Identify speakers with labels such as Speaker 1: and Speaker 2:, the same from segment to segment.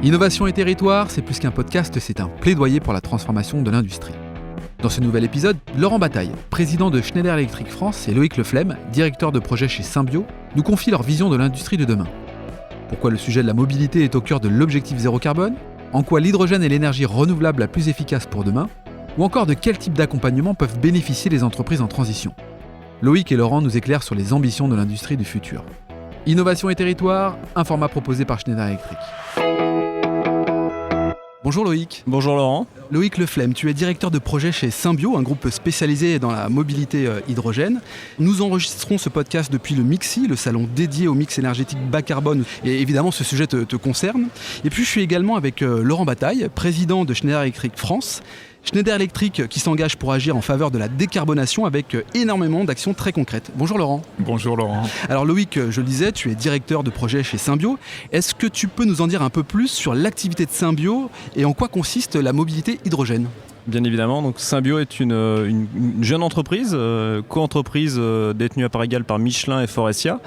Speaker 1: Innovation et territoire, c'est plus qu'un podcast, c'est un plaidoyer pour la transformation de l'industrie. Dans ce nouvel épisode, Laurent Bataille, président de Schneider Electric France, et Loïc Leflemme, directeur de projet chez Symbio, nous confient leur vision de l'industrie de demain. Pourquoi le sujet de la mobilité est au cœur de l'objectif zéro carbone, en quoi l'hydrogène est l'énergie renouvelable la plus efficace pour demain, ou encore de quel type d'accompagnement peuvent bénéficier les entreprises en transition. Loïc et Laurent nous éclairent sur les ambitions de l'industrie du futur. Innovation et territoire, un format proposé par Schneider Electric. Bonjour Loïc.
Speaker 2: Bonjour Laurent.
Speaker 1: Loïc Leflemme, tu es directeur de projet chez Symbio, un groupe spécialisé dans la mobilité hydrogène. Nous enregistrons ce podcast depuis le MIXI, le salon dédié au mix énergétique bas carbone. Et évidemment, ce sujet te concerne. Et puis, je suis également avec Laurent Bataille, président de Schneider Electric France. Schneider Electric qui s'engage pour agir en faveur de la décarbonation avec énormément d'actions très concrètes. Bonjour Laurent.
Speaker 3: Bonjour Laurent.
Speaker 1: Alors Loïc, je le disais, tu es directeur de projet chez Symbio. Est-ce que tu peux nous en dire un peu plus sur l'activité de Symbio et en quoi consiste la mobilité hydrogène ?
Speaker 2: Bien évidemment, donc Symbio est une jeune entreprise, co-entreprise détenue à part égale par Michelin et Faurecia,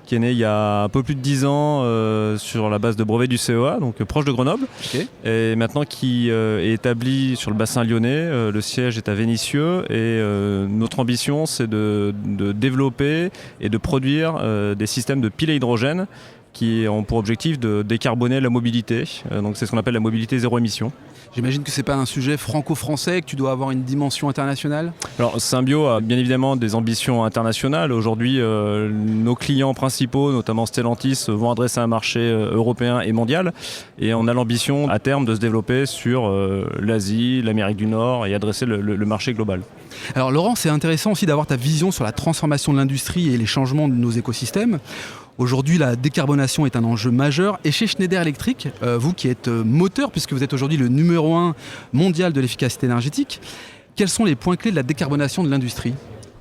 Speaker 2: qui est née il y a un peu plus de 10 ans sur la base de brevet du CEA, donc proche de Grenoble, et maintenant qui est établie sur le bassin lyonnais. Le siège est à Vénissieux et notre ambition c'est de développer et de produire des systèmes de piles à hydrogène qui ont pour objectif de décarboner la mobilité. Donc c'est ce qu'on appelle la mobilité zéro émission.
Speaker 1: J'imagine que ce n'est pas un sujet franco-français, que tu dois avoir une dimension internationale ?
Speaker 2: Alors Symbio a bien évidemment des ambitions internationales. Aujourd'hui, nos clients principaux, notamment Stellantis, vont adresser un marché européen et mondial. Et on a l'ambition à terme de se développer sur l'Asie, l'Amérique du Nord et adresser le marché global.
Speaker 1: Alors Laurent, c'est intéressant aussi d'avoir ta vision sur la transformation de l'industrie et les changements de nos écosystèmes. Aujourd'hui, la décarbonation est un enjeu majeur. Et chez Schneider Electric, vous qui êtes moteur, puisque vous êtes aujourd'hui le numéro 1 mondial de l'efficacité énergétique, quels sont les points clés de la décarbonation de l'industrie ?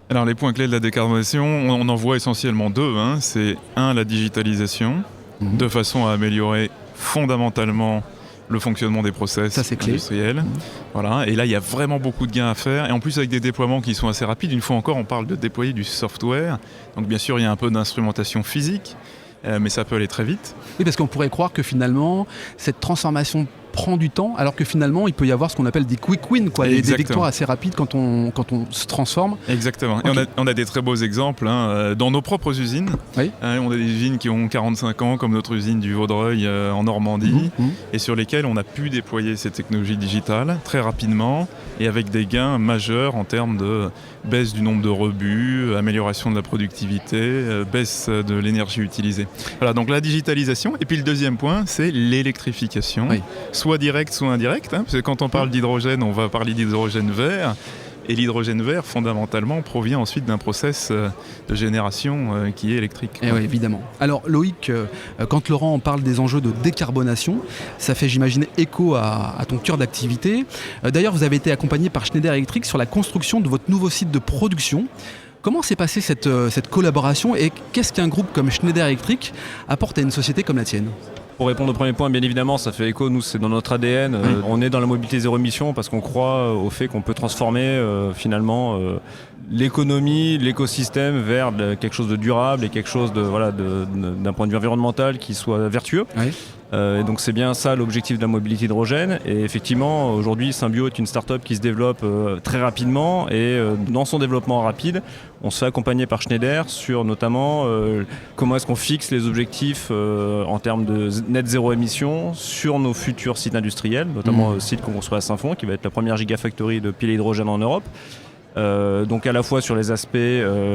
Speaker 3: Alors les points clés de la décarbonation, on en voit essentiellement deux. C'est la digitalisation, de façon à améliorer fondamentalement le fonctionnement des process industriels. Voilà. Et là, il y a vraiment beaucoup de gains à faire. Et en plus, avec des déploiements qui sont assez rapides. Une fois encore, on parle de déployer du software. Donc bien sûr, il y a un peu d'instrumentation physique, mais ça peut aller très vite.
Speaker 1: Oui, parce qu'on pourrait croire que finalement, cette transformation prend du temps, alors que finalement, il peut y avoir ce qu'on appelle des quick wins, des victoires assez rapides quand on se transforme.
Speaker 3: Exactement. Okay. Et on a des très beaux exemples dans nos propres usines. Oui. On a des usines qui ont 45 ans, comme notre usine du Vaudreuil en Normandie, et sur lesquelles on a pu déployer ces technologies digitales très rapidement et avec des gains majeurs en termes de baisse du nombre de rebuts, amélioration de la productivité, baisse de l'énergie utilisée. Voilà, donc la digitalisation. Et puis le deuxième point, c'est l'électrification. Oui. Soit direct, soit indirect. Parce que quand on parle d'hydrogène, on va parler d'hydrogène vert. Et l'hydrogène vert, fondamentalement, provient ensuite d'un process de génération qui est électrique.
Speaker 1: Et oui, évidemment. Alors Loïc, quand Laurent parle des enjeux de décarbonation, ça fait, j'imagine, écho à ton cœur d'activité. D'ailleurs, vous avez été accompagné par Schneider Electric sur la construction de votre nouveau site de production. Comment s'est passée cette collaboration et qu'est-ce qu'un groupe comme Schneider Electric apporte à une société comme la tienne ?
Speaker 2: Pour répondre au premier point, bien évidemment, ça fait écho, nous c'est dans notre ADN, on est dans la mobilité zéro émission parce qu'on croit au fait qu'on peut transformer finalement l'économie, l'écosystème vers quelque chose de durable et quelque chose d'un point de vue environnemental qui soit vertueux. Oui. Et donc c'est bien ça l'objectif de la mobilité hydrogène. Et effectivement, aujourd'hui, Symbio est une start-up qui se développe très rapidement et dans son développement rapide, on se fait accompagner par Schneider sur notamment comment est-ce qu'on fixe les objectifs en termes de net zéro émission sur nos futurs sites industriels, notamment le site qu'on construit à Saint-Fond, qui va être la première gigafactory de piles à hydrogène en Europe. Donc à la fois sur les aspects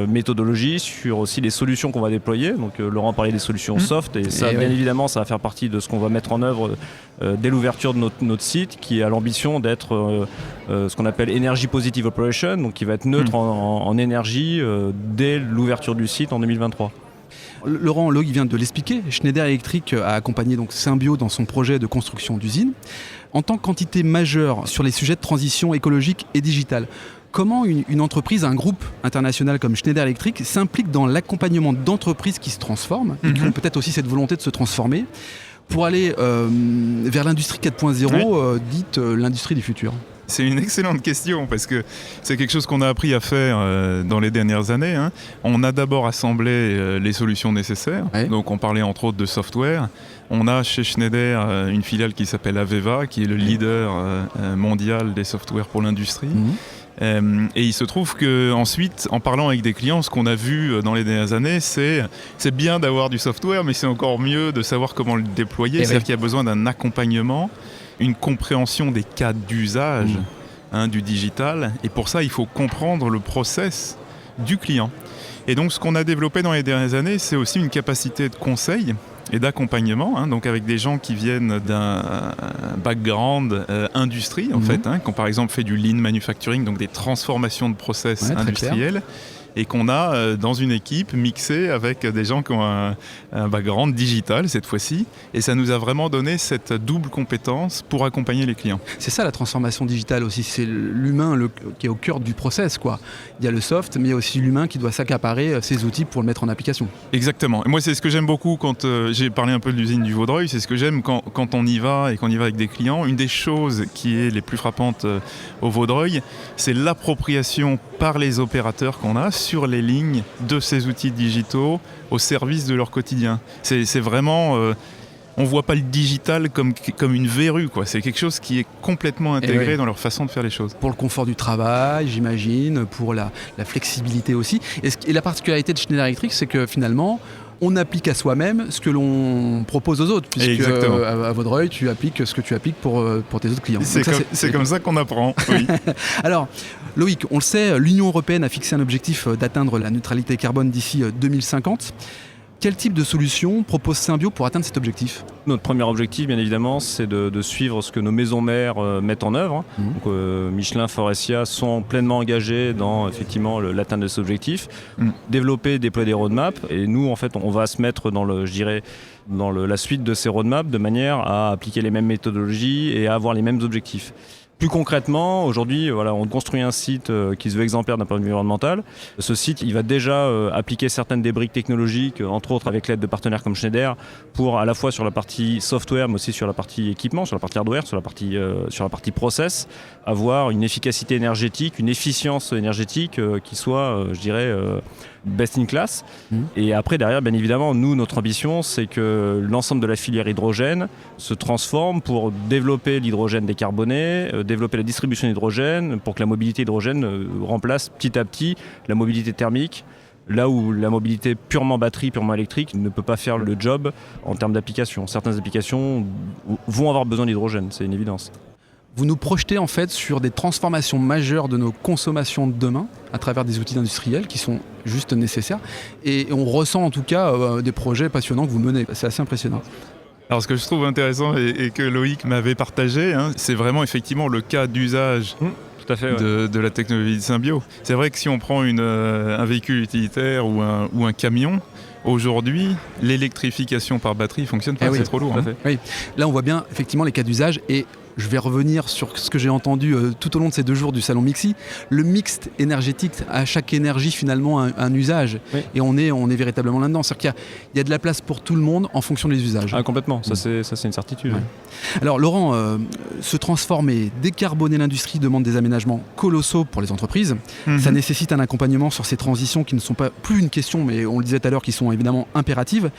Speaker 2: méthodologie, sur aussi les solutions qu'on va déployer. Donc Laurent parlait des solutions soft et ça, bien évidemment, ça va faire partie de ce qu'on va mettre en œuvre dès l'ouverture de notre site, qui a l'ambition d'être ce qu'on appelle Energy Positive Operation, donc qui va être neutre en énergie dès l'ouverture du site en 2023.
Speaker 1: Laurent, Loïc vient de l'expliquer. Schneider Electric a accompagné donc Symbio dans son projet de construction d'usine. En tant qu'entité majeure sur les sujets de transition écologique et digitale, comment une entreprise, un groupe international comme Schneider Electric s'implique dans l'accompagnement d'entreprises qui se transforment et qui ont peut-être aussi cette volonté de se transformer pour aller vers l'industrie 4.0, dite l'industrie du futur ?
Speaker 3: C'est une excellente question parce que c'est quelque chose qu'on a appris à faire dans les dernières années. On a d'abord assemblé les solutions nécessaires. Ouais. Donc on parlait entre autres de software. On a chez Schneider une filiale qui s'appelle Aveva, qui est le leader mondial des softwares pour l'industrie. Et il se trouve qu'ensuite, en parlant avec des clients, ce qu'on a vu dans les dernières années, c'est bien d'avoir du software, mais c'est encore mieux de savoir comment le déployer. C'est-à-dire qu'il y a besoin d'un accompagnement, une compréhension des cas d'usage du digital. Et pour ça, il faut comprendre le process du client. Et donc, ce qu'on a développé dans les dernières années, c'est aussi une capacité de conseil et d'accompagnement, donc avec des gens qui viennent d'un background industrie, en fait, qui ont par exemple fait du lean manufacturing, donc des transformations de process industriels, et qu'on a dans une équipe mixée avec des gens qui ont un background digital cette fois-ci, et ça nous a vraiment donné cette double compétence pour accompagner les clients.
Speaker 1: C'est ça la transformation digitale aussi, c'est l'humain qui est au cœur du process, quoi. Il y a le soft, mais il y a aussi l'humain qui doit s'accaparer ces outils pour le mettre en application.
Speaker 3: Exactement. Et moi, c'est ce que j'aime beaucoup quand j'ai parlé un peu de l'usine du Vaudreuil, c'est ce que j'aime quand on y va et qu'on y va avec des clients. Une des choses qui est les plus frappantes au Vaudreuil, c'est l'appropriation par les opérateurs qu'on a sur les lignes de ces outils digitaux au service de leur quotidien. C'est vraiment... on ne voit pas le digital comme une verrue, quoi. C'est quelque chose qui est complètement intégré dans leur façon de faire les choses.
Speaker 1: Pour le confort du travail, j'imagine, pour la flexibilité aussi. Et la particularité de Schneider Electric, c'est que finalement, on applique à soi-même ce que l'on propose aux autres, puisque à Vaudreuil, tu appliques ce que tu appliques pour tes autres clients.
Speaker 3: C'est comme ça qu'on apprend, oui.
Speaker 1: Alors, Loïc, on le sait, l'Union européenne a fixé un objectif d'atteindre la neutralité carbone d'ici 2050. Quel type de solution propose Symbio pour atteindre cet objectif ?
Speaker 2: Notre premier objectif, bien évidemment, c'est de suivre ce que nos maisons mères mettent en œuvre. Donc, Michelin, Faurecia sont pleinement engagés dans effectivement l'atteinte de cet objectif. Développer, déployer des roadmaps. Et nous, en fait, on va se mettre dans la suite de ces roadmaps de manière à appliquer les mêmes méthodologies et à avoir les mêmes objectifs. Plus concrètement, aujourd'hui, on construit un site qui se veut exemplaire d'un point de vue environnemental. Ce site, il va déjà appliquer certaines des briques technologiques, entre autres avec l'aide de partenaires comme Schneider, pour à la fois sur la partie software, mais aussi sur la partie équipement, sur la partie hardware, sur la partie process, avoir une efficacité énergétique, une efficience énergétique qui soit, best in class. Et après, derrière, bien évidemment, nous, notre ambition, c'est que l'ensemble de la filière hydrogène se transforme pour développer l'hydrogène décarboné, développer la distribution d'hydrogène, pour que la mobilité hydrogène remplace petit à petit la mobilité thermique, là où la mobilité purement batterie, purement électrique ne peut pas faire le job en termes d'application. Certaines applications vont avoir besoin d'hydrogène, c'est une évidence.
Speaker 1: Vous nous projetez en fait sur des transformations majeures de nos consommations de demain à travers des outils industriels qui sont juste nécessaires. Et on ressent en tout cas des projets passionnants que vous menez. C'est assez impressionnant.
Speaker 3: Alors ce que je trouve intéressant et que Loïc m'avait partagé, c'est vraiment effectivement le cas d'usage
Speaker 2: tout à fait,
Speaker 3: de la technologie de Symbio. C'est vrai que si on prend un véhicule utilitaire ou un camion, aujourd'hui, l'électrification par batterie fonctionne pas, c'est trop lourd.
Speaker 1: Oui. Là, on voit bien effectivement les cas d'usage et je vais revenir sur ce que j'ai entendu tout au long de ces 2 jours du salon Mixi. Le mix énergétique, à chaque énergie finalement un usage. Oui. Et on est véritablement là-dedans. C'est-à-dire qu'il y a de la place pour tout le monde en fonction des usages.
Speaker 2: Ah, complètement, ça c'est une certitude.
Speaker 1: Ouais. Alors Laurent, se transformer, décarboner l'industrie demande des aménagements colossaux pour les entreprises. Ça nécessite un accompagnement sur ces transitions qui ne sont pas plus une question, mais on le disait tout à l'heure, qui sont évidemment impératives.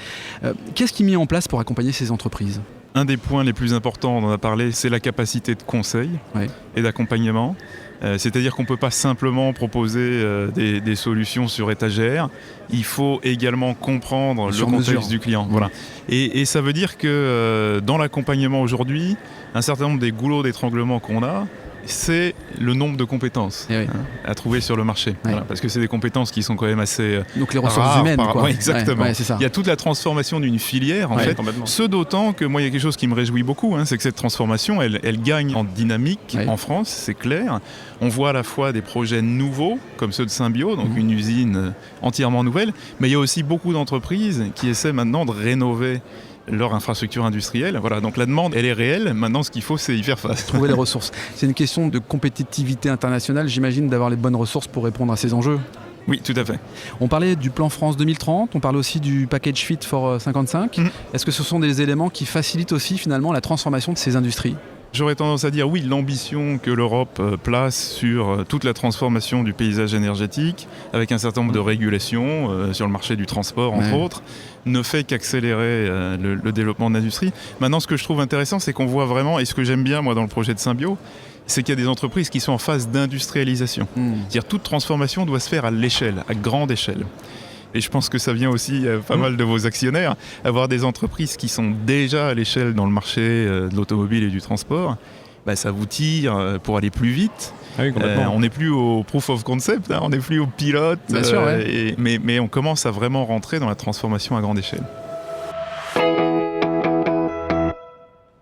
Speaker 1: Qu'est-ce qui est mis en place pour accompagner ces entreprises ?
Speaker 3: Un des points les plus importants, on en a parlé, c'est la capacité de conseil et d'accompagnement. C'est-à-dire qu'on ne peut pas simplement proposer des solutions sur étagère. Il faut également comprendre le contexte du client. Voilà. Et ça veut dire que dans l'accompagnement aujourd'hui, un certain nombre des goulots d'étranglement qu'on a, c'est le nombre de compétences à trouver sur le marché. Voilà, parce que c'est des compétences qui sont quand même assez
Speaker 1: donc les ressources humaines, quoi.
Speaker 3: Exactement.
Speaker 1: C'est ça.
Speaker 3: Il y a toute la transformation d'une filière, en fait. Ce d'autant que moi, il y a quelque chose qui me réjouit beaucoup, c'est que cette transformation, elle gagne en dynamique en France, c'est clair. On voit à la fois des projets nouveaux, comme ceux de Symbio, donc une usine entièrement nouvelle, mais il y a aussi beaucoup d'entreprises qui essaient maintenant de rénover leur infrastructure industrielle. Voilà, donc la demande, elle est réelle. Maintenant, ce qu'il faut, c'est y faire face.
Speaker 1: Trouver les ressources. C'est une question de compétitivité internationale, j'imagine, d'avoir les bonnes ressources pour répondre à ces enjeux.
Speaker 3: Oui, tout à fait.
Speaker 1: On parlait du plan France 2030, on parle aussi du package Fit for 55. Est-ce que ce sont des éléments qui facilitent aussi finalement la transformation de ces industries ?
Speaker 3: J'aurais tendance à dire oui, l'ambition que l'Europe place sur toute la transformation du paysage énergétique, avec un certain nombre de régulations sur le marché du transport, entre autres, ne fait qu'accélérer le développement de l'industrie. Maintenant, ce que je trouve intéressant, c'est qu'on voit vraiment, et ce que j'aime bien, moi, dans le projet de Symbio, c'est qu'il y a des entreprises qui sont en phase d'industrialisation. C'est-à-dire toute transformation doit se faire à l'échelle, à grande échelle. Et je pense que ça vient aussi pas mal de vos actionnaires, avoir des entreprises qui sont déjà à l'échelle dans le marché de l'automobile et du transport, ça vous tire pour aller plus vite.
Speaker 2: Ah oui,
Speaker 3: on n'est plus au proof of concept, on n'est plus au pilote,
Speaker 1: Bien sûr, ouais.
Speaker 3: mais on commence à vraiment rentrer dans la transformation à grande échelle.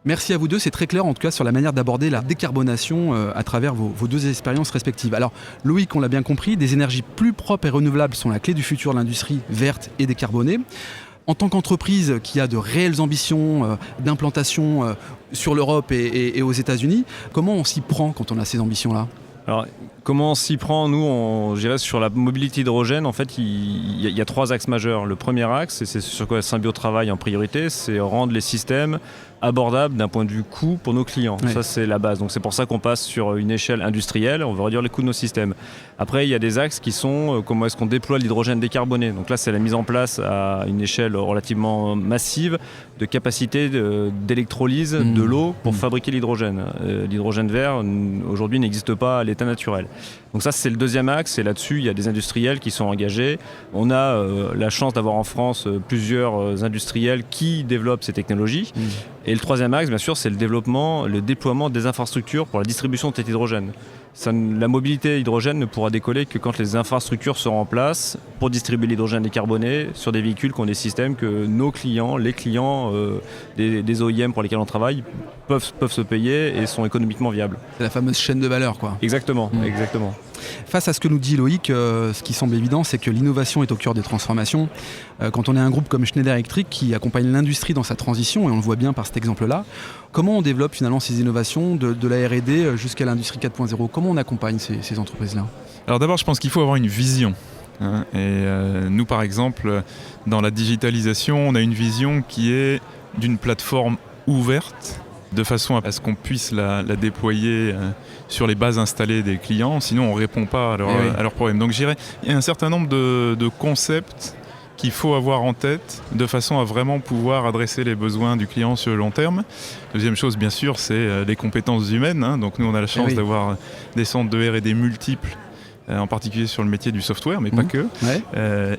Speaker 1: Merci à vous deux, c'est très clair en tout cas sur la manière d'aborder la décarbonation à travers vos deux expériences respectives. Alors Loïc, on l'a bien compris, des énergies plus propres et renouvelables sont la clé du futur de l'industrie verte et décarbonée. En tant qu'entreprise qui a de réelles ambitions d'implantation sur l'Europe et aux États-Unis, comment on s'y prend quand on a ces ambitions-là ?
Speaker 2: Alors, comment on s'y prend ? Nous, je dirais sur la mobilité hydrogène, en fait, il y a 3 axes majeurs. Le premier axe, et c'est sur quoi Symbio travaille en priorité, c'est rendre les systèmes abordables d'un point de vue coût pour nos clients. Ouais. Ça, c'est la base. Donc, c'est pour ça qu'on passe sur une échelle industrielle. On veut réduire les coûts de nos systèmes. Après, il y a des axes qui sont comment est-ce qu'on déploie l'hydrogène décarboné. Donc là, c'est la mise en place à une échelle relativement massive de capacité d'électrolyse de l'eau pour fabriquer l'hydrogène. L'hydrogène vert, aujourd'hui, n'existe pas à l'état naturel. Donc ça, c'est le deuxième axe. Et là-dessus, il y a des industriels qui sont engagés. On a la chance d'avoir en France plusieurs industriels qui développent ces technologies. Et le troisième axe, bien sûr, c'est le déploiement des infrastructures pour la distribution de cet hydrogène. La mobilité hydrogène ne pourra décoller que quand les infrastructures seront en place pour distribuer l'hydrogène décarboné sur des véhicules qui ont des systèmes que nos clients, les clients des OEM pour lesquels on travaille, peuvent se payer et sont économiquement viables.
Speaker 1: C'est la fameuse chaîne de valeur, quoi.
Speaker 2: Exactement, exactement.
Speaker 1: Face à ce que nous dit Loïc, ce qui semble évident, c'est que l'innovation est au cœur des transformations. Quand on est un groupe comme Schneider Electric qui accompagne l'industrie dans sa transition, et on le voit bien par cet exemple-là, comment on développe finalement ces innovations de la R&D jusqu'à l'industrie 4.0 ? Comment on accompagne ces entreprises-là ?
Speaker 3: Alors d'abord, je pense qu'il faut avoir une vision. Et nous, par exemple, dans la digitalisation, on a une vision qui est d'une plateforme ouverte, de façon à ce qu'on puisse la déployer sur les bases installées des clients, sinon on ne répond pas à leurs problèmes. Donc je dirais, il y a un certain nombre de concepts qu'il faut avoir en tête de façon à vraiment pouvoir adresser les besoins du client sur le long terme. Deuxième chose, bien sûr, c'est les compétences humaines. Donc nous, on a la chance d'avoir des centres de R&D multiples, en particulier sur le métier du software, mais pas que.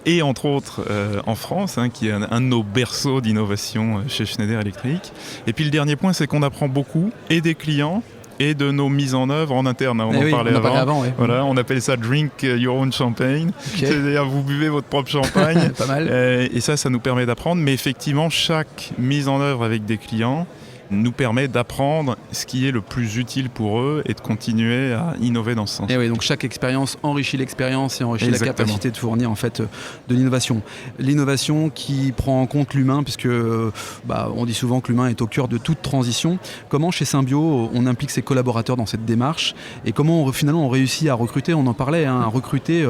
Speaker 3: Et entre autres en France, qui est un de nos berceaux d'innovation chez Schneider Electric. Et puis le dernier point, c'est qu'on apprend beaucoup et des clients et de nos mises en œuvre en interne. On en parlait avant. Voilà, on appelle ça drink your own champagne. Okay. C'est-à-dire vous buvez votre propre champagne.
Speaker 1: Pas mal.
Speaker 3: Et ça nous permet d'apprendre. Mais effectivement, chaque mise en œuvre avec des clients nous permet d'apprendre ce qui est le plus utile pour eux et de continuer à innover dans ce sens.
Speaker 1: Et oui, donc chaque expérience enrichit l'expérience et enrichit la capacité de fournir en fait de l'innovation. L'innovation qui prend en compte l'humain, puisque on dit souvent que l'humain est au cœur de toute transition. Comment chez Symbio on implique ses collaborateurs dans cette démarche et comment finalement on réussit à recruter, on en parlait, à recruter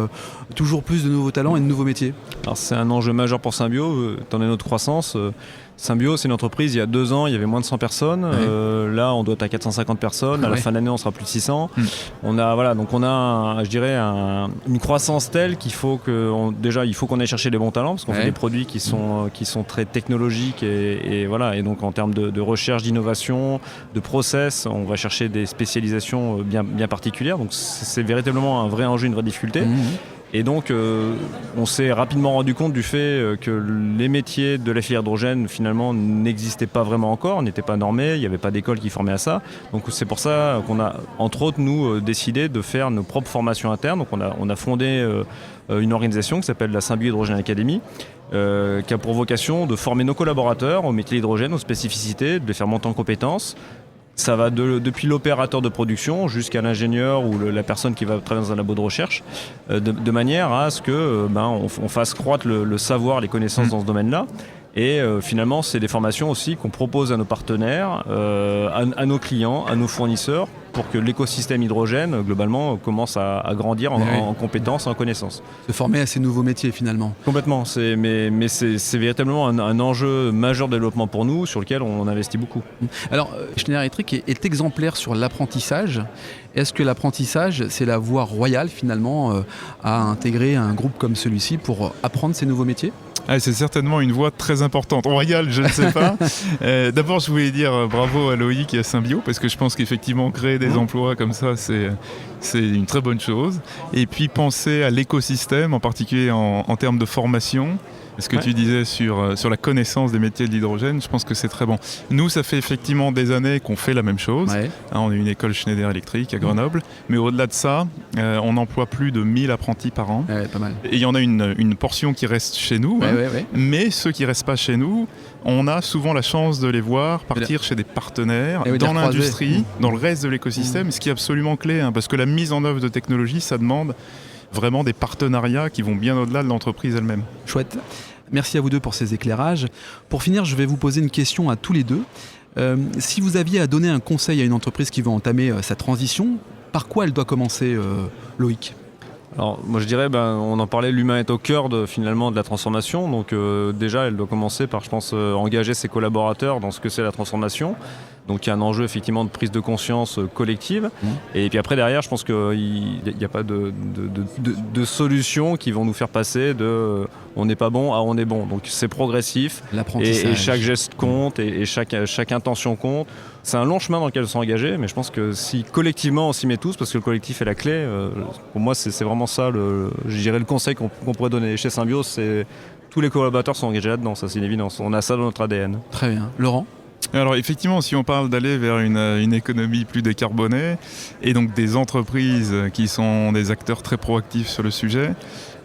Speaker 1: toujours plus de nouveaux talents et de nouveaux métiers.
Speaker 2: Alors c'est un enjeu majeur pour Symbio, étant donné notre croissance. Symbio, c'est une entreprise, il y a 2 ans, il y avait moins de 100 personnes. Là, on doit être à 450 personnes. À la fin de l'année, on sera plus de 600. On a, une croissance telle qu'il faut qu'on aille chercher des bons talents parce qu'on fait des produits qui sont très technologiques et donc en termes de recherche, d'innovation, de process, on va chercher des spécialisations bien particulières. Donc, c'est véritablement un vrai enjeu, une vraie difficulté. Et donc, on s'est rapidement rendu compte du fait que les métiers de la filière hydrogène, finalement, n'existaient pas vraiment encore, n'étaient pas normés, il n'y avait pas d'école qui formait à ça. Donc, c'est pour ça qu'on a, entre autres, nous, décidé de faire nos propres formations internes. Donc, on a fondé une organisation qui s'appelle la Symbio Hydrogène Academy, qui a pour vocation de former nos collaborateurs au métier de l'hydrogène, aux spécificités, de les faire monter en compétences. Ça va depuis l'opérateur de production jusqu'à l'ingénieur ou la personne qui va travailler dans un labo de recherche, de manière à ce que on fasse croître le savoir, les connaissances dans ce domaine-là. Et finalement, c'est des formations aussi qu'on propose à nos partenaires, à nos clients, à nos fournisseurs, pour que l'écosystème hydrogène, globalement, commence à grandir en compétences, en connaissances.
Speaker 1: Se former à ces nouveaux métiers, finalement.
Speaker 2: Complètement. Mais c'est véritablement un enjeu majeur de développement pour nous, sur lequel on investit beaucoup.
Speaker 1: Alors, Schneider Electric est exemplaire sur l'apprentissage. Est-ce que l'apprentissage, c'est la voie royale, finalement, à intégrer un groupe comme celui-ci pour apprendre ces nouveaux métiers ?
Speaker 3: C'est certainement une voie très importante. Royal, je ne sais pas. D'abord, je voulais dire bravo à Loïc et à Symbio, parce que je pense qu'effectivement, créer des emplois comme ça, c'est une très bonne chose. Et puis, penser à l'écosystème, en particulier en termes de formation. Ce que tu disais sur la connaissance des métiers de l'hydrogène, je pense que c'est très bon. Nous, ça fait effectivement des années qu'on fait la même chose. On est une école Schneider Electric à Grenoble. Mais au-delà de ça, on emploie plus de 1000 apprentis par an.
Speaker 1: Pas mal.
Speaker 3: Et il y en a une portion qui reste chez nous. Mais ceux qui ne restent pas chez nous, on a souvent la chance de les voir partir chez des partenaires, dans l'industrie, dans le reste de l'écosystème, ce qui est absolument clé. Parce que la mise en œuvre de technologies, ça demande vraiment des partenariats qui vont bien au-delà de l'entreprise elle-même.
Speaker 1: Chouette. Merci à vous deux pour ces éclairages. Pour finir, je vais vous poser une question à tous les deux. Si vous aviez à donner un conseil à une entreprise qui veut entamer sa transition, par quoi elle doit commencer, Loïc ?
Speaker 2: Alors moi je dirais, on en parlait, l'humain est au cœur finalement de la transformation, donc déjà elle doit commencer par, je pense, engager ses collaborateurs dans ce que c'est la transformation. Donc il y a un enjeu effectivement de prise de conscience collective. Et puis après derrière, je pense qu'il n'y a pas de solutions qui vont nous faire passer de on n'est pas bon à on est bon. Donc c'est progressif. Et chaque geste compte et chaque intention compte. C'est un long chemin dans lequel on s'est engagé, mais je pense que si collectivement on s'y met tous, parce que le collectif est la clé, pour moi c'est vraiment ça, je dirais le conseil qu'on pourrait donner chez Symbio, c'est tous les collaborateurs sont engagés là-dedans, ça c'est une évidence. On a ça dans notre ADN.
Speaker 1: Très bien. Laurent ?
Speaker 3: Alors effectivement, si on parle d'aller vers une économie plus décarbonée et donc des entreprises qui sont des acteurs très proactifs sur le sujet,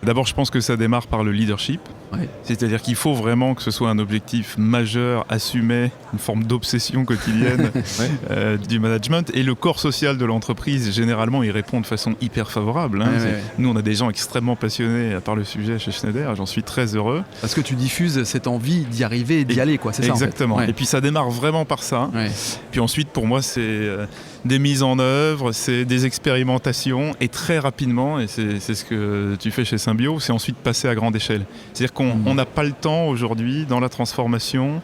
Speaker 3: d'abord je pense que ça démarre par le leadership. C'est-à-dire qu'il faut vraiment que ce soit un objectif majeur, assumé, une forme d'obsession quotidienne du management. Et le corps social de l'entreprise, généralement, il répond de façon hyper favorable. Nous, on a des gens extrêmement passionnés par le sujet chez Schneider, j'en suis très heureux.
Speaker 1: Parce que tu diffuses cette envie d'y arriver et d'y aller, quoi, c'est ça.
Speaker 3: Exactement. Et puis ça démarre vraiment par ça. Puis ensuite, pour moi, c'est des mises en œuvre, c'est des expérimentations, et très rapidement, et c'est ce que tu fais chez Symbio, c'est ensuite passer à grande échelle. C'est-à-dire qu'on n'a pas le temps aujourd'hui dans la transformation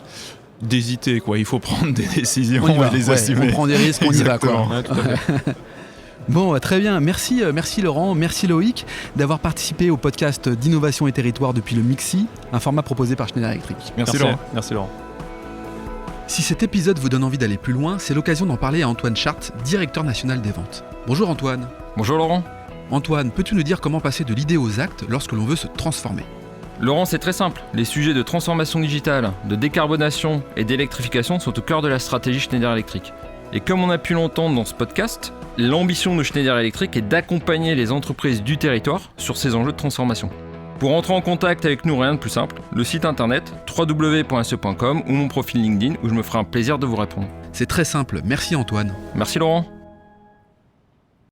Speaker 3: d'hésiter, quoi. Il faut prendre des décisions et les assumer.
Speaker 1: On prend des risques, on y va, quoi.
Speaker 2: Tout à fait.
Speaker 1: Bon, très bien. Merci Laurent, merci Loïc d'avoir participé au podcast d'Innovation et Territoire depuis le MIXI, un format proposé par Schneider Electric.
Speaker 3: Merci Laurent.
Speaker 2: Merci Laurent.
Speaker 1: Si cet épisode vous donne envie d'aller plus loin, c'est l'occasion d'en parler à Antoine Chart, directeur national des ventes. Bonjour Antoine.
Speaker 4: Bonjour Laurent.
Speaker 1: Antoine, peux-tu nous dire comment passer de l'idée aux actes lorsque l'on veut se transformer ?
Speaker 4: Laurent, c'est très simple. Les sujets de transformation digitale, de décarbonation et d'électrification sont au cœur de la stratégie Schneider Electric. Et comme on a pu l'entendre dans ce podcast, l'ambition de Schneider Electric est d'accompagner les entreprises du territoire sur ces enjeux de transformation. Pour entrer en contact avec nous, rien de plus simple, le site internet www.se.com ou mon profil LinkedIn où je me ferai un plaisir de vous répondre.
Speaker 1: C'est très simple, merci Antoine.
Speaker 4: Merci Laurent.